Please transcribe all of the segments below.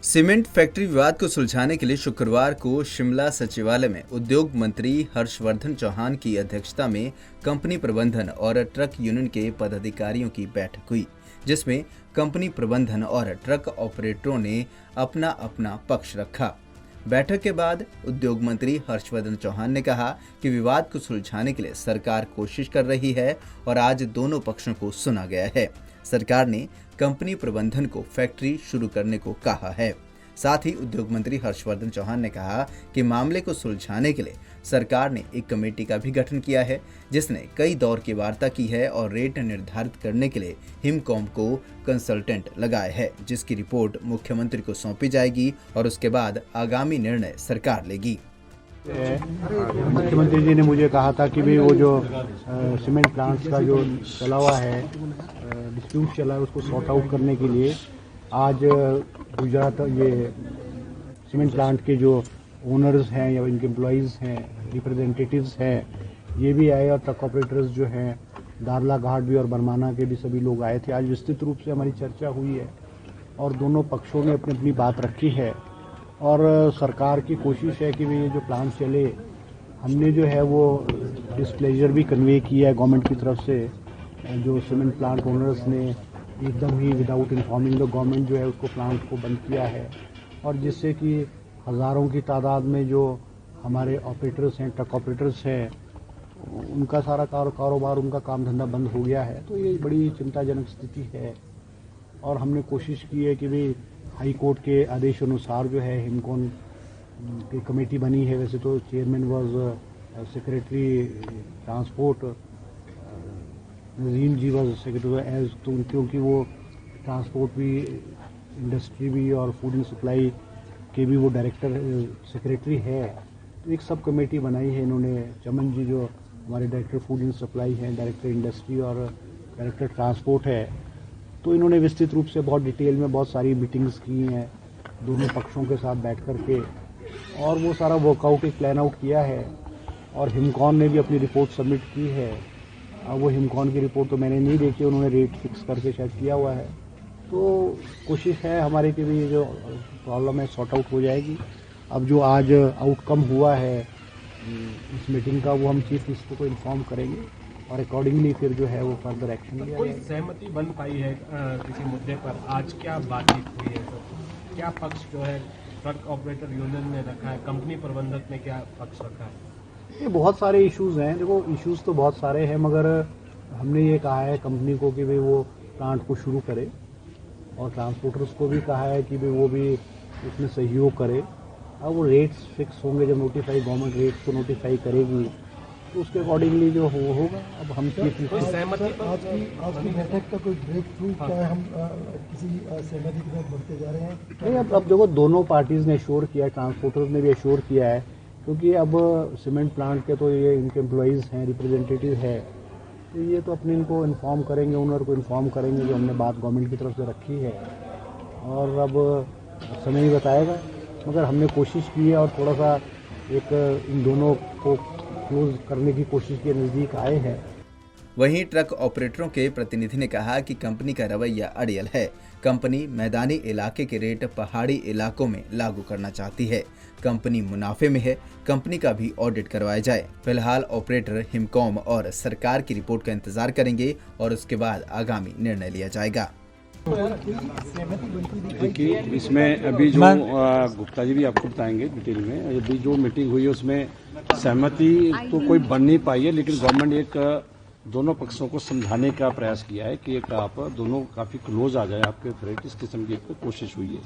Cement factory विवाद को सुलझाने के लिए शुक्रवार को शिमला सचिवालय में उद्योग मंत्री हर्षवर्धन चौहान की अध्यक्षता में कंपनी प्रबंधन और ट्रक यूनियन के पदाधिकारियों की बैठक हुई, जिसमें कंपनी प्रबंधन और ट्रक ऑपरेटरों ने अपना अपना पक्ष रखा। बैठक के बाद उद्योग मंत्री हर्षवर्धन चौहान ने कहा कि विवाद को सुलझाने के लिए सरकार कोशिश कर रही है और आज दोनों पक्षों को सुना गया है। सरकार ने कंपनी प्रबंधन को फैक्ट्री शुरू करने को कहा है। साथ ही उद्योग मंत्री हर्षवर्धन चौहान ने कहा कि मामले को सुलझाने के लिए सरकार ने एक कमेटी का भी गठन किया है, जिसने कई दौर की वार्ता की है और रेट निर्धारित करने के लिए हिमकॉम को कंसल्टेंट लगाया है, जिसकी रिपोर्ट मुख्यमंत्री को सौंपी जाएगी और उसके बाद आगामी निर्णय सरकार लेगी। मुख्यमंत्री जी ने मुझे कहा था कि भाई वो जो सीमेंट प्लांट्स का जो चला हुआ है डिस्प्यूट चला है उसको सॉर्ट आउट करने के लिए आज गुजरात ये सीमेंट प्लांट के जो ओनर्स हैं या इनके एम्प्लॉइज़ हैं, रिप्रेजेंटेटिव्स हैं, ये भी आए और ट्रक ऑपरेटर्स जो हैं दारला घाट भी और बरमाना के भी सभी लोग आए थे। आज विस्तृत रूप से हमारी चर्चा हुई है और दोनों पक्षों ने अपनी अपनी बात रखी है और सरकार की कोशिश है कि ये जो प्लान चले, हमने जो है वो डिस्प्लेजर भी कन्वे किया है गवर्नमेंट की तरफ से। जो सीमेंट प्लांट ओनर्स ने एकदम ही विदाउट इन्फॉर्मिंग द गवर्नमेंट जो है उसको प्लांट को बंद किया है और जिससे कि हज़ारों की तादाद में जो हमारे ऑपरेटर्स हैं, ट्रक ऑपरेटर्स हैं, उनका सारा कारोबार, उनका काम धंधा बंद हो गया है। तो ये बड़ी चिंताजनक स्थिति है और हमने कोशिश की है कि भाई हाई कोर्ट के आदेश अनुसार जो है हिमकॉन की कमेटी बनी है। वैसे तो chairman was secretary transport, Nazim ji was secretary as, तो क्योंकि वो ट्रांसपोर्ट भी, इंडस्ट्री भी और फूड एंड सप्लाई के भी वो डायरेक्टर सेक्रेटरी है। तो एक सब कमेटी बनाई है इन्होंने। चमन जी जो हमारे डायरेक्टर फूड एंड सप्लाई हैं, डायरेक्टर इंडस्ट्री और डायरेक्टर ट्रांसपोर्ट है, तो इन्होंने विस्तृत रूप से बहुत डिटेल में बहुत सारी मीटिंग्स की हैं दोनों पक्षों के साथ बैठ कर के और वो सारा वर्कआउट एक प्लान आउट किया है और हिमकॉन ने भी अपनी रिपोर्ट सबमिट की है। अब वो हिमकॉन की रिपोर्ट तो मैंने नहीं देखी, उन्होंने रेट फिक्स करके शायद किया हुआ है। तो कोशिश है हमारे कि भी ये जो प्रॉब्लम है सॉर्ट आउट हो जाएगी। अब जो आज आउटकम हुआ है इस मीटिंग का वो हम चीफ मिनिस्टर को इन्फॉर्म करेंगे और अकॉर्डिंगली फिर जो है वो फर्दर एक्शन लिया कोई सहमति बन पाई है किसी मुद्दे पर? आज क्या बातचीत हुई है? तो क्या पक्ष जो है ट्रक ऑपरेटर यूनियन ने रखा है, कंपनी प्रबंधक ने क्या पक्ष रखा है? ये बहुत सारे इश्यूज हैं। देखो, इश्यूज तो बहुत सारे हैं, मगर हमने ये कहा है कंपनी को कि भाई वो प्लांट को शुरू करे और ट्रांसपोर्टर्स को भी कहा है कि भाई वो भी इसमें सहयोग करे। अब वो रेट्स फिक्स होंगे, जब नोटिफाई गवर्नमेंट रेट्स को नोटिफाई करेगी तो उसके अकॉर्डिंगली जो होगा। अब हम आज की बैठक का कोई ब्रेक थ्रू क्या हम किसी सहमति की तरफ बढ़ते जा रहे हैं? नहीं, अब देखो दोनों पार्टीज ने एश्योर किया है, ट्रांसपोर्टर्स ने भी एश्योर किया है, क्योंकि अब सीमेंट प्लांट के तो ये इनके एम्प्लॉइज़ हैं, रिप्रेजेंटेटिव है, तो ये तो अपने इनको इन्फॉर्म करेंगे, ओनर को इन्फॉर्म करेंगे जो हमने बात गवर्नमेंट की तरफ से रखी है और अब समय ही बताएगा। मगर हमने कोशिश की है और थोड़ा सा एक इन दोनों को क्लोज करने की कोशिश की, नज़दीक आए हैं। वहीं ट्रक ऑपरेटरों के प्रतिनिधि ने कहा कि कंपनी का रवैया अड़ियल है। कंपनी मैदानी इलाके के रेट पहाड़ी इलाकों में लागू करना चाहती है। कंपनी मुनाफे में है, कंपनी का भी ऑडिट करवाया जाए। फिलहाल ऑपरेटर हिमकॉम और सरकार की रिपोर्ट का इंतजार करेंगे और उसके बाद आगामी निर्णय लिया जाएगा। देखिए, इसमें अभी जो गुप्ता जी भी आपको बताएंगे डिटेल में, अभी जो मीटिंग हुई है उसमें सहमति तो कोई बन नहीं पाई है, लेकिन गवर्नमेंट एक दोनों पक्षों को समझाने का प्रयास किया है कि एक आप दोनों काफ़ी क्लोज आ जाए आपके थ्रेट, इस किस्म की एक कोशिश हुई है।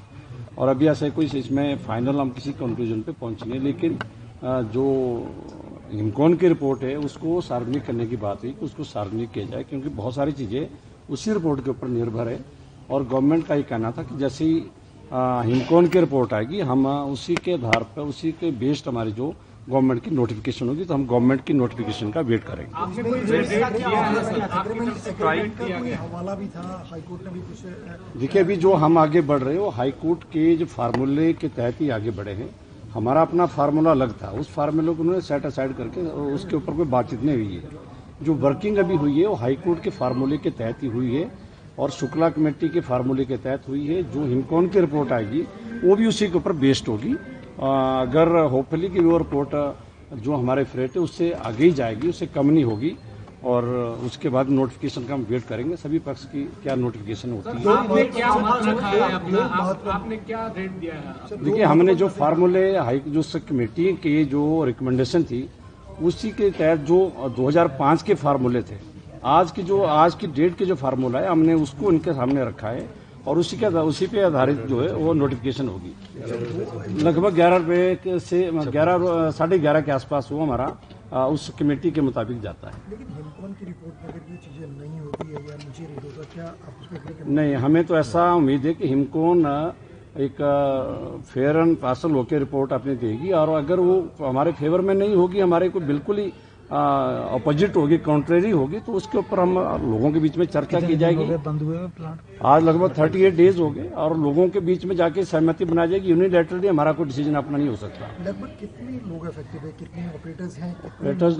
और अभी ऐसा कोई इसमें फाइनल हम किसी कंक्लूजन पे पहुंचे नहीं, लेकिन जो हिमकॉन की रिपोर्ट है उसको सार्वजनिक करने की बात हुई कि उसको सार्वजनिक किया जाए, क्योंकि बहुत सारी चीज़ें उसी रिपोर्ट के ऊपर निर्भर है और गवर्नमेंट का ये कहना था कि जैसे ही हिमकॉन की रिपोर्ट आएगी हम उसी के आधार पर, उसी के बेस्ड हमारी जो गवर्नमेंट की नोटिफिकेशन होगी तो हम गवर्नमेंट की नोटिफिकेशन का वेट करेंगे। देखिए, अभी जो हम आगे बढ़ रहे हैं वो हाई कोर्ट के जो फार्मूले के तहत ही आगे बढ़े हैं। हमारा अपना फार्मूला अलग था, उस फार्मूले को उन्होंने सेट असाइड करके उसके ऊपर कोई बातचीत नहीं हुई है। जो वर्किंग अभी हुई है वो हाई कोर्ट के फार्मूले के तहत ही हुई है और शुक्ला कमेटी के फार्मूले के तहत हुई है। जो हिमकॉन की रिपोर्ट आएगी वो भी उसी के ऊपर बेस्ड होगी। अगर होपफुली कि वो रिपोर्ट जो हमारे फ्रेट है उससे आगे ही जाएगी, उससे कम नहीं होगी, और उसके बाद नोटिफिकेशन का हम वेट करेंगे सभी पक्ष की क्या नोटिफिकेशन होती है। आपने क्या मत रखा है अपना, आपने क्या रेट दिया है? देखिए, हमने जो फार्मूले हाई जो कमेटी की जो रिकमेंडेशन थी उसी के तहत जो 2005 के फार्मूले थे, आज की डेट के जो फार्मूला है हमने उसको उनके सामने रखा है और उसी पे आधारित जो है वो नोटिफिकेशन होगी। लगभग 11 रुपये से 11:30 के आसपास वो हमारा उस कमेटी के मुताबिक जाता है। लेकिन हिमकॉन की रिपोर्ट में अगर ये चीजें नहीं होती है या नीचे रेट होता, क्या आप उस पर नहीं, हमें तो ऐसा उम्मीद है कि हिमकॉन एक फेयर एंड पार्सल होकर रिपोर्ट अपनी देगी, और अगर वो हमारे फेवर में नहीं होगी, हमारे को बिल्कुल ही अपोजिट होगी, कॉन्ट्रेरी होगी, तो उसके ऊपर हम लोगों के बीच में चर्चा की जाएगी। बंद हुए प्लांट आज लगभग 38 डेज हो गए और लोगों के बीच में जाके सहमति बनाई जाएगी। यूनिलैटरली हमारा कोई डिसीजन अपना नहीं हो सकता। लगभग कितने लोग इफेक्टिव है, कितने ऑपरेटर्स हैं? ऑपरेटर्स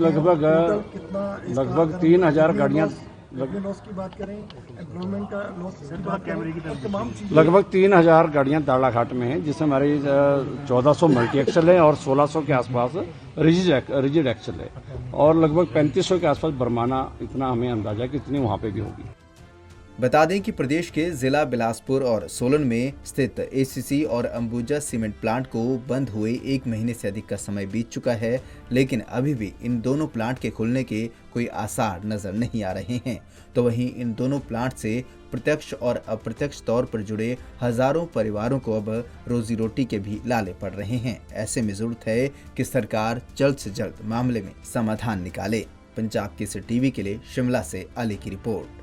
लगभग 3000 गाड़ियां, लॉस की बात करें, एम्प्लॉयमेंट का लॉस की बात करें, तमाम चीजें लगभग 3000 गाड़ियां दाड़ाघाट में हैं, जिसमें हमारी 1400 मल्टी एक्सल है और 1600 के आसपास रिजिड एक्सल है, और लगभग 3500 के आसपास बरमाना, इतना हमें अंदाजा कि इतनी वहां पे भी होगी। बता दें कि प्रदेश के जिला बिलासपुर और सोलन में स्थित एसीसी और अंबुजा सीमेंट प्लांट को बंद हुए 1 महीने से अधिक का समय बीत चुका है, लेकिन अभी भी इन दोनों प्लांट के खुलने के कोई आसार नजर नहीं आ रहे हैं। तो वहीं इन दोनों प्लांट से प्रत्यक्ष और अप्रत्यक्ष तौर पर जुड़े हजारों परिवारों को अब रोजी रोटी के भी लाले पड़ रहे हैं। ऐसे में जरूरत है कि सरकार जल्द से जल्द मामले में समाधान निकाले। पंजाब केसरी टीवी के लिए शिमला से अली की रिपोर्ट।